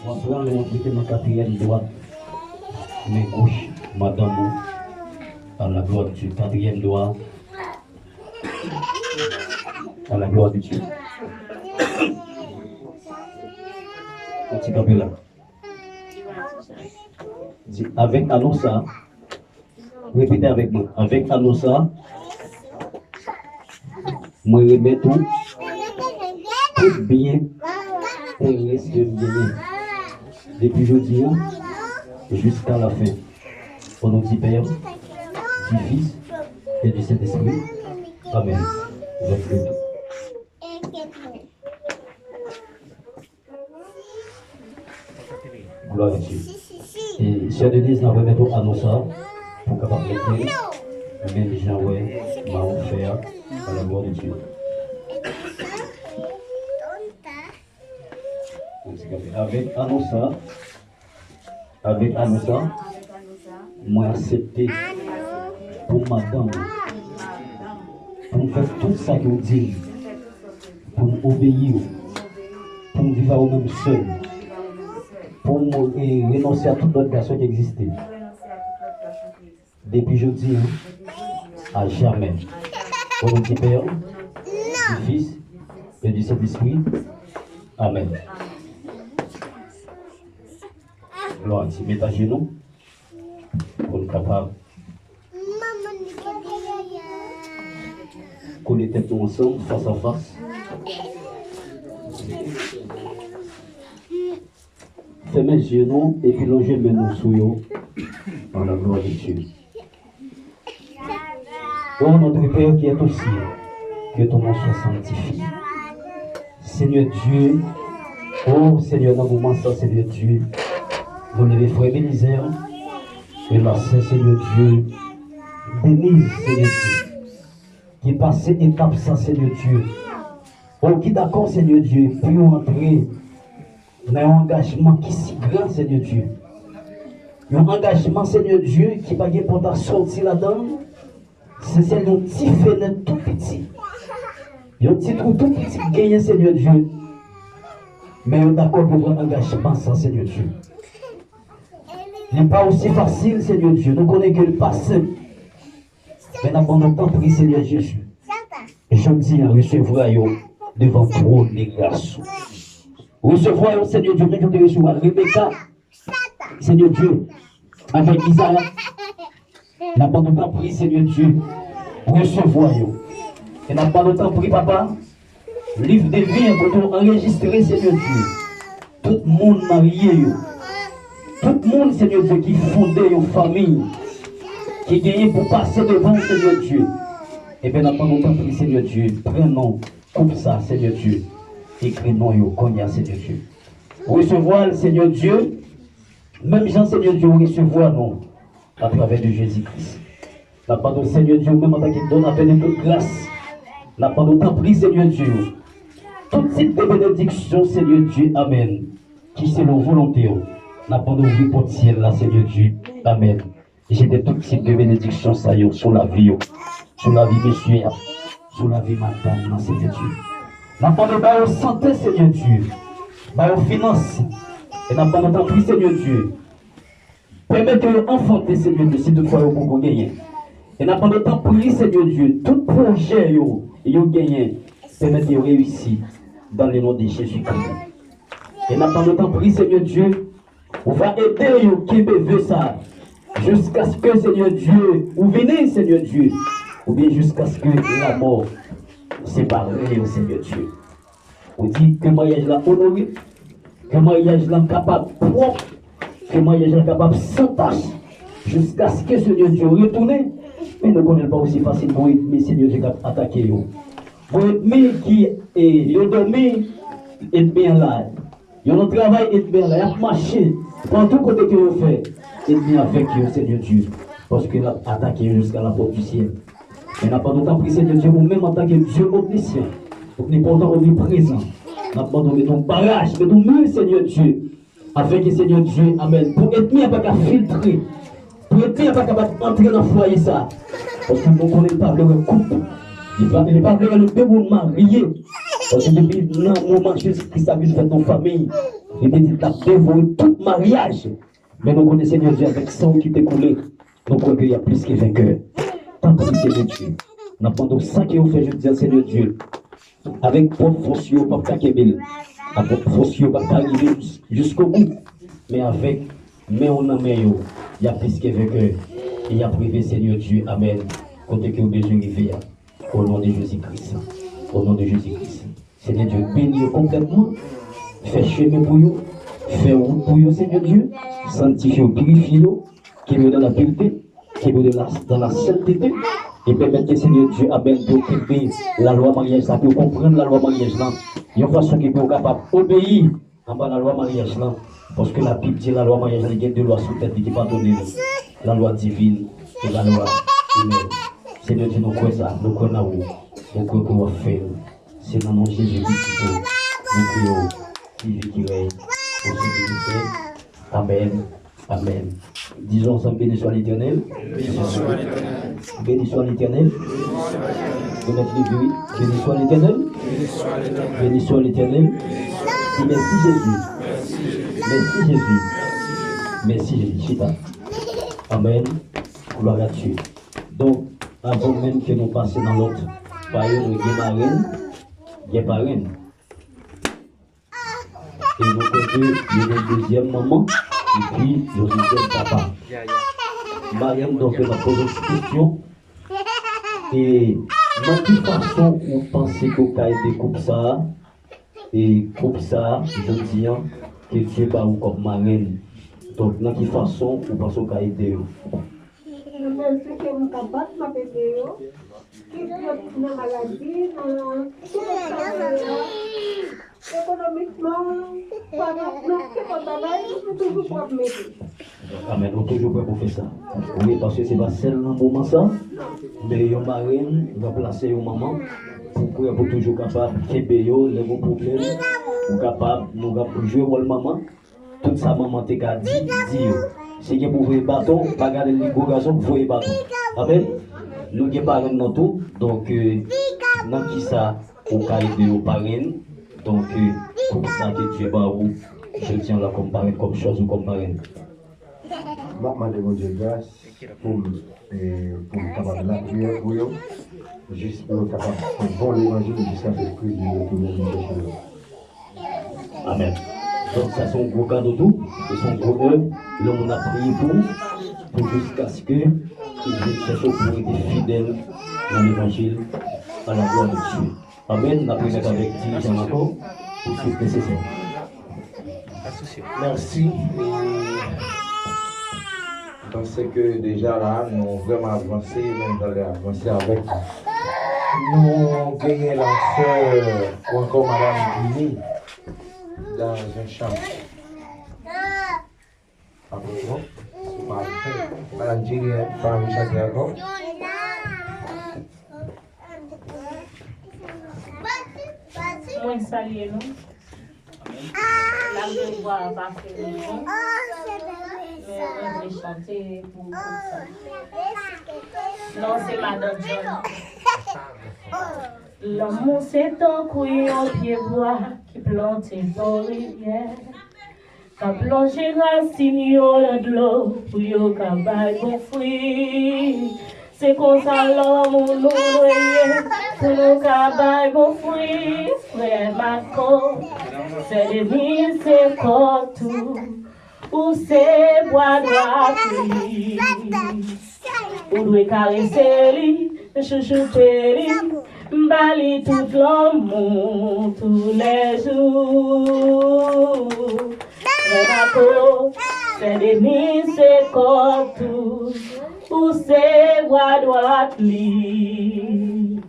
On prend le montre ma quatrième droite, mes gauche, madame, à la gloire de Dieu. Quatrième doigt, à la gloire de Dieu. On s'y campe là. Avec Anosa, répétez avec moi. Avec Anosa, moi remets tout bien et reste bien. Depuis jeudi jusqu'à la fin. Au nom du Père, du Fils et du Saint-Esprit. Amen. Gloire à Dieu. Et chers Denise, nous remettons à nous ça pour capable de dire, même les gens m'a offert à la gloire de Dieu. Avec Anosa, moi accepté pour madame, pour faire tout ça que vous dites, pour obéir, pour vivre au même seul, pour renoncer à toute autre personne qui existait. Depuis jeudi, à jamais. Au nom du Père, du Fils et du Saint-Esprit. Amen. Gloire à Dieu. Mettez à genoux pour être capable qu'on était tous ensemble, face à face. Fermez les genoux et puis longez mes mains sous eux dans la gloire de Dieu. Oh notre Père qui est au ciel, que ton nom soit sanctifié. Seigneur Dieu, oh Seigneur, dans le moment ça, Seigneur Dieu, vous les frères Bénisère, et la Seigneur Dieu, Denise, Seigneur Dieu, qui passe étape ça, Seigneur Dieu. Oh, qui d'accord, Seigneur Dieu, pour entrer dans un engagement qui est si grand, Seigneur Dieu. Un engagement, Seigneur Dieu, qui va pour ta sortie là-dedans, c'est un petit fenêtre tout petit. Un petit trou tout petit gagné, Seigneur Dieu. Mais on est d'accord pour un engagement, ça, Seigneur Dieu. Il n'est pas aussi facile, Seigneur Dieu. Nous connaissons que le passé. Mais nous avons temps pris, Seigneur Jésus. Je me dis, recevoir devant trop de grâce. Recevoir, Seigneur Dieu, nous devons recevoir Rebecca, Seigneur Dieu, avec Isaac. Nous avons temps pris, Seigneur Dieu, recevoir. Et nous avons temps pris, Papa, livre de vie, pour enregistrer, Seigneur Dieu. Tout le monde marié. Tout le monde, Seigneur Dieu, qui fondait une famille, qui gagnait pour passer devant, Seigneur Dieu. Et bien, nous avons pris, Seigneur Dieu, prenons comme ça, Seigneur Dieu. Écris-nous, cognac, Seigneur Dieu. Recevoir, Seigneur Dieu, même Jean, Seigneur Dieu, recevoir nous à travers de Jésus-Christ. Nous avons, Seigneur Dieu, même en tant qu'il donne appel de toute grâce. Nous avons pris, Seigneur Dieu, tout type de bénédiction, Seigneur Dieu, Amen, qui c'est leur volonté. Nous avons ouvert pour ciel là, Seigneur Dieu, Amen. J'ai des tout types de bénédictions, ça y est, sur la vie, sur la vie, monsieur, sur la vie, madame, Seigneur Dieu. Nous avons de santé, Seigneur Dieu, de finances, et nous avons pris, Seigneur Dieu. Permettez-le enfanter, Seigneur Dieu, si toutefois vous pouvez gagner. Et nous avons pris, Seigneur Dieu, tout projet, vous gagné, permettez-le réussir dans le nom de Jésus-Christ. Et nous avons pris, Seigneur Dieu, on va aider qui veut ça, jusqu'à ce que, Seigneur Dieu, vous venez, Seigneur Dieu, ou bien jusqu'à ce que la mort sépare, Seigneur Dieu. On dit que le mariage là honoré, que le mariage là capable propre, que le mariage là capable sans tâche, jusqu'à ce que, Seigneur Dieu, retourne. Mais ne connaît pas aussi facile pour mais Seigneur Dieu qui attaqué. Pour ennemi qui est dormi, et bien là. Ils ont travail et bien là, ils ont marché. Pour tout côté que vous faites, et bien avec eux, Seigneur Dieu. Parce qu'il a attaqué jusqu'à la porte du ciel. Mais n'a pas d'autant pris, Seigneur Dieu, ou même en tant que Dieu omniscient, omnipotent, omniprésent. N'a pas donné ton barrage, mais ton mur, Seigneur Dieu. Afin que, Seigneur Dieu, Amen. Pour être mis à pas qu'à filtrer. Pour être mis à pas qu'à entrer dans le foyer ça. Parce que nous ne connaissons pas le couple. Il n'est pas le deux monde marié. Parce que depuis le moment Jésus-Christ a vu faire nos familles, il dit qu'il a dévoré tout mariage. Mais nous connaissons Seigneur Dieu avec sang qui t'est coulé. Nous croyons qu'il y a plus que vainqueur. Tant pis Seigneur Dieu. Nous avons ça qui nous fait, je dis Seigneur Dieu. Avec propre force, pas Kébel. Avec force, pas arriver jusqu'au bout. Mais avec, mais on a meilleur. Il y a plus que vainqueur. Et il y a privé Seigneur Dieu. Amen. Côté que vous besoin de faire. Au nom de Jésus-Christ. Au nom de Jésus-Christ. Seigneur Dieu, bénis complètement. Fais chemin pour vous. Fais route pour vous, Seigneur Dieu. Sanctifie, purifie, qui est dans la pureté, qui est dans la sainteté. Et permettre que Seigneur Dieu Amen pour quitter la loi mariage, ça pour comprendre la loi mariage là. Il y a une façon qui est capable d'obéir en bas la loi mariage là. Parce que la Bible dit la loi mariage, il y a deux lois sous tête qui pas donné. La loi divine et la loi humaine. Seigneur Dieu, nous croyons ça, nous croyons où, nous croyons qu'on va faire. C'est dans le nom de Jésus-Christ que nous prions, qui vit, qui règne, au Saint-Esprit. Amen. Amen. Disons ensemble, béni soit l'Éternel. Béni soit l'Éternel. Béni soit l'Éternel. Béni soit l'Éternel. Béni soit l'Éternel. Et merci Jésus. Merci Jésus. Merci Jésus. Chita. Amen. Gloire à Dieu. Donc, avant même que nous passions dans l'autre, par exemple, nous avons une marraine. Et nous connaissons une deuxième maman. Et puis, nous sommes papa. Mariam, donc, elle m'a posé une question. Et, dans quelle façon vous pensez que vous avez été comme ça? Et comme ça, je dis que Dieu va vous comme marraine. Donc, dans quelle façon vous pensez que vous avez été? Je pense que mon papa m'a pété. Qui est dans la maladie, économiquement, Amen, on est toujours prêt pour faire ça. Oui, parce que c'est pas seulement un moment ça, mais une marraine va placer une maman pour toujours capable de faire les bons problèmes, pour capable de jouer rôle maman. Toute sa maman te a dit, si vous pouvez bâton, pas garder les gros garçons, vous voyez bâton. Amen. Nous sommes parents dans tout, donc, dans qui ça, au cas de nos parents, donc, pour ça que Dieu va vous, je tiens la comparer comme chose ou comme parrain. Demande Dieu grâce pour capable la prière pour eux, juste pour capable de bon l'évangile jusqu'à ce que Dieu nous. Amen. Donc ça c'est un gros cadeau tout, et son gros œuvre, l'homme a prié pour jusqu'à ce que il cherche pour être fidèle dans l'évangile à la gloire de Dieu. Amen. La prière avec diligence encore pour ce que c'est ça. Merci. Je pense que déjà là, nous avons vraiment avancé, même dans avancé avec. Nous gagnons la sœur ou encore Madame Guinée dans un champ. Madame Guinée, parmi chaque accord. Moi, saluer nous. La devoir passer le temps. Mais on va chanter pour ça. Non, c'est Madame John. L'amour, c'est un couille en pied bois qui plante dans rivière. Qui plonge racine de l'eau pour y cabaye bon fruit. C'est comme ça l'homme nous noyer pour nous cabaye bon fruit. Frère Marco, c'est des mises, c'est tout. Ou c'est bois droit pluie. Ou doit caresser lui, chouchouter lui, m'bali tout l'amour tous les jours. Frère Marco, c'est des mises, c'est tout. Ou c'est bois droit pluie.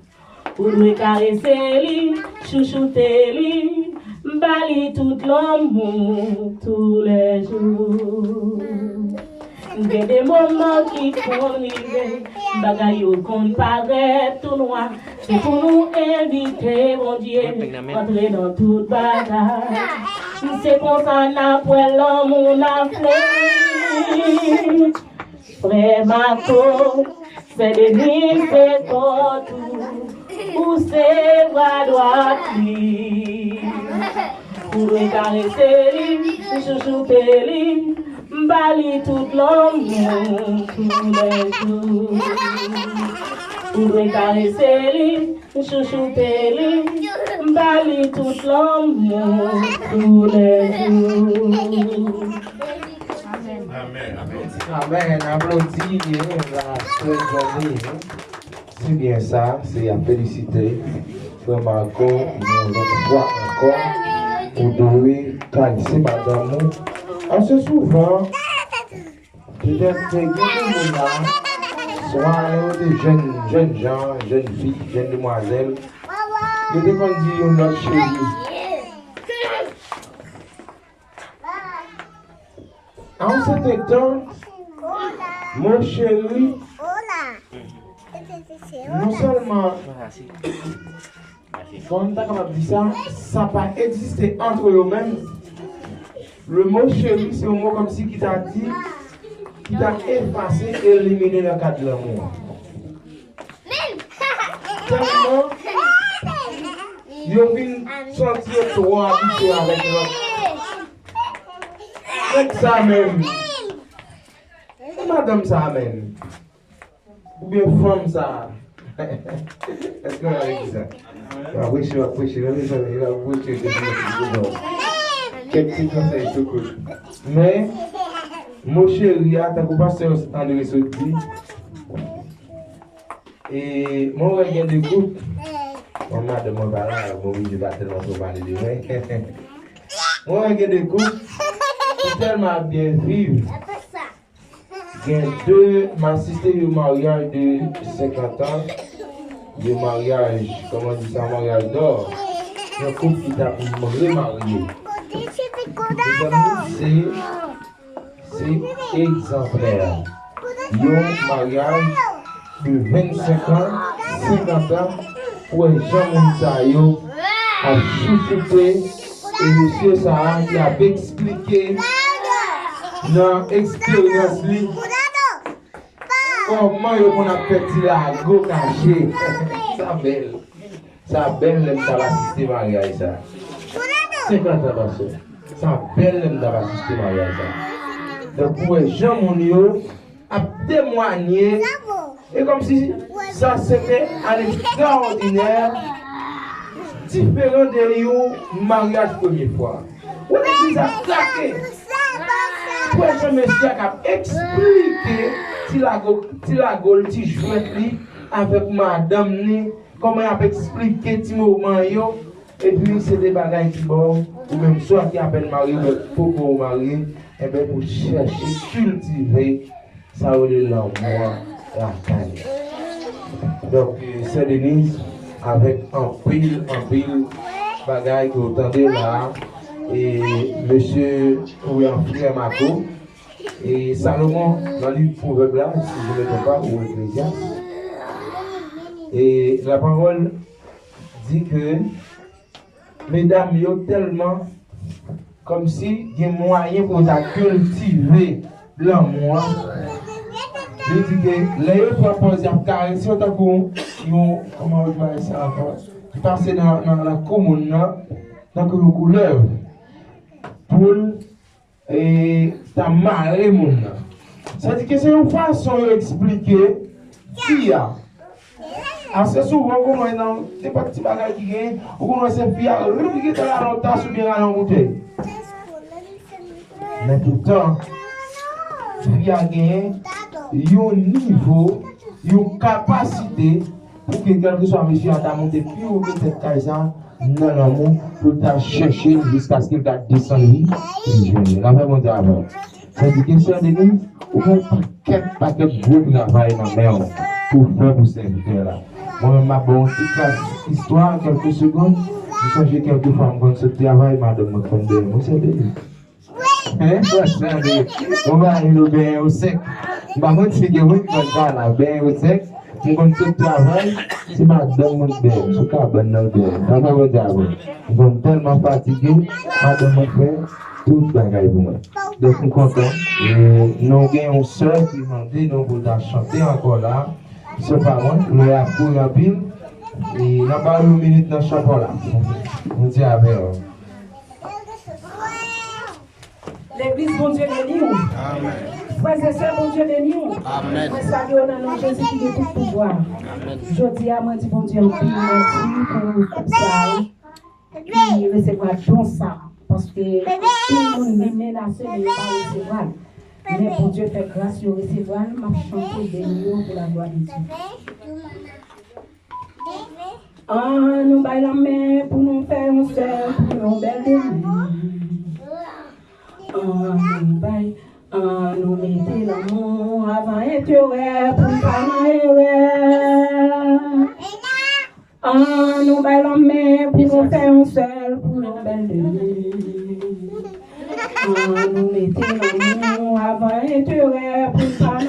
Ou doit caresser lui, chouchouter lui, m'bali tout l'amour tous les jours. Il y a des moments qui font arriver, bagaille qu'on paraît tout noir. C'est pour nous inviter, mon Dieu, entrer dans toute bagaille. C'est pour ça qu'après l'homme on a fait. Frère Marco, c'est des nuits, c'est tout. Ou c'est bras droit li. Pour caresser li, chouchouter li, m'bali tout l'amour tous les jours. Pour caresser li, chouchouter li, m'bali tout l'amour tous les jours. Amen. Amen. Applaudis la journée. C'est bien ça, c'est à féliciter. Frère Marco, nous fois encore pour donner caresser madame. Assez souvent, peut-être que nous soit des jeunes gens, jeunes filles, jeunes demoiselles, qui défendent notre chérie. En cet temps, mon chéri, non seulement, quand on est capable de dire ça, ça n'a pas existé entre eux-mêmes. Le mot chéri, c'est un mot comme si qui t'a dit, qui t'a effacé et éliminé le cadre de l'amour. Tellement, ils ont vu sentir trop habitué avec l'autre. Avec ça même. Madame ça même. Ou bien femme ça. Est-ce qu'on a dit ça? Oui, je vais quelques conseils tout cool. Mais, mon chéri, t'as coupé pasteur André Soti. Et mon regard de groupe, on m'a demandé là, bon, oui, je vais tellement trop parler de moi. Mon regard de groupe, c'est tellement bien vivre. Il y a deux, m'a assisté au mariage de 50 ans, le mariage, comment on dit ça, mariage d'or. Un couple qui t'a remarié. C'est exemplaire. Un mariage de 25 ans, 50 ans, où les gens a chouchouté et monsieur Sarah qui a expliqué dans l'expérience comment on a fait la go caché. Ça belle l'aime d'avoir assisté mariage ça. 50 ans passé. Ça belle l'aime d'avoir assisté mariage ça. Donc pour les gens mon a témoigné et comme si ça c'était un extraordinaire différent de mariage première fois. On a dit ça claqué. Pour les gens monsieur a expliqué si la gol ti jouet li avec madame ni comment il a expliqué ti moment yo et puis c'est des bagages qui bon ou même soit qui appelle mari pour marier et bien pour chercher cultiver ça l'amour la caille. Donc c'est Denise avec un pile bagages que vous entendez là et monsieur Ouyan Frère Marco et Salomon dans le livre Proverbe là, si je ne me trompe pas, ou Ecclésiaste. Et la parole dit que mesdames, yo tellement comme si il y a moyen pour cultiver l'amour. Il dit que les autres proposent à caresser autant comment on va ça encore, passer dans la commune, dans le couleur pour et ta marée moun. C'est-à-dire que c'est une façon d'expliquer qui a. Assez souvent, comme on est dans des petits bagages qui gagnent, ou qu'on a ces filles à répliquer dans la rotation ou bien à l'embouteille. Mais pourtant, il y a gagné un niveau, une capacité pour que quel que soit monsieur à ta montée plus haut que cette caïsa dans l'amour pour ta chercher jusqu'à ce qu'il t'a descendu et je la vais monter avant. C'est-à-dire que c'est des ou un paquet de gros travail dans la main pour faire pour ces là. Moi-même, ma bonne petite histoire, quelques secondes, je changeais quelques femmes quand ce travail, madame me fondait. Moi, c'est des. On va aller au bain au sec. Par contre, c'est que oui, quand on a bain au sec, on ce travail, c'est madame mon bain, ce cabane dans le bain. Ils sont tellement fatigués, madame me fait tout le bagage pour moi. Donc, je suis content. Nous avons une soeur qui m'a dit, nous voulons chanter encore là. C'est pas moi, nous avons couru à pile. Et n'a pas une minute dans le chapeau là. On dit avec. L'église, bon Dieu, béni. Amen. Frères et sœurs, bon Dieu, béni. Amen. Moi, salue au nom de Jésus qui est tout pouvoir. Amen. Je dis à moi, dis bon Dieu, en prie, merci pour ça. Puis recevoir don ça. Parce que tout le monde est menacé de ne pas recevoir. Mais bon Dieu fait grâce de recevoir, m'a chanté béni pour la gloire de Dieu. Ah, nous baillons la main pour nous faire un seul, pour nous belle de nous mettons l'amour avant et tu es pour nous baillons la main pour nous faire un seul, pour nous belle de nous mettons l'amour avant et tu es pour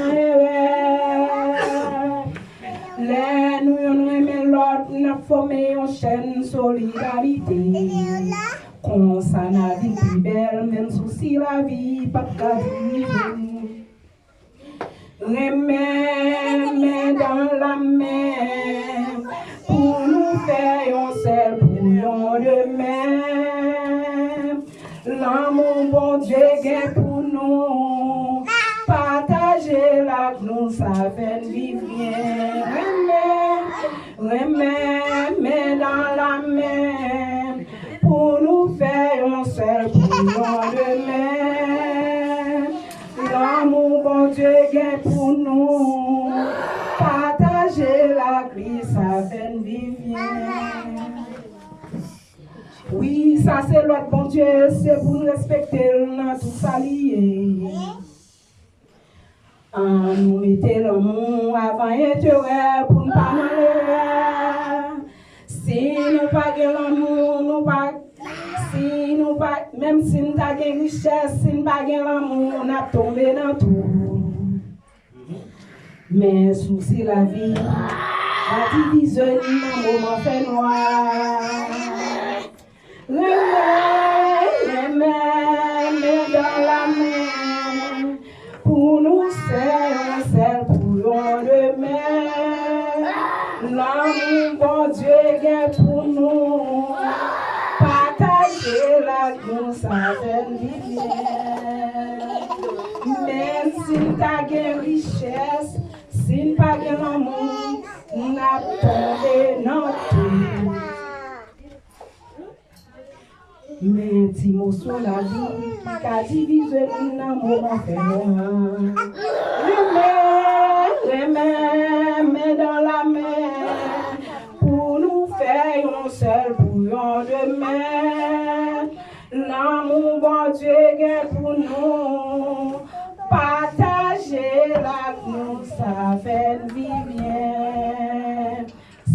les nous aimons l'autre, nous avons formé une chaîne solidarité. Qu'on s'en a vie plus belle, même souci la vie, pas de vivre. Remets dans la main, pour nous faire un seul bouillon de mer. L'amour bon Dieu gagne pour nous, partager la nous, ça fait vivre bien. Remets dans la main, pour nous faire un seul bouillon de mer. L'amour bon Dieu gagne pour nous, partager la crise, ça fait vivre bien. Oui, ça c'est l'autre bon Dieu, c'est pour nous respecter dans tout ça lié. Nous mettons l'amour avant et tu es pour nous pas malheureux. Si nous pas l'amour, nous pas. Si nous pas, même si nous avons une richesse, si nous pas l'amour, on a tombé dans tout. Mais souci la vie, la division dans le moment fait noir. Remets dans la main, pour nous faire un seul bouillon de mer. L'amour bon Dieu gagne pour nous, partager la nous, ça fait vivre. Même si nous avons une richesse, si nous n'avons pas l'amour, nous avons tombé dans tout. Mais si nous sommes la vie, qui a divisé dans le moment fait loin. Remets dans la main, pour nous faire un seul bouillon de mer. L'amour bon Dieu gagne pour nous, partager la nous, ça fait vivre bien.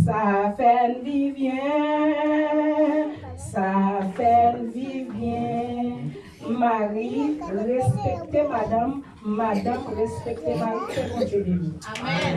Ça fait vivre bien. Ça fait vivre bien. Marie, respectez madame. Madame, respectez Marie. C'est bon Dieu de nous. Amen.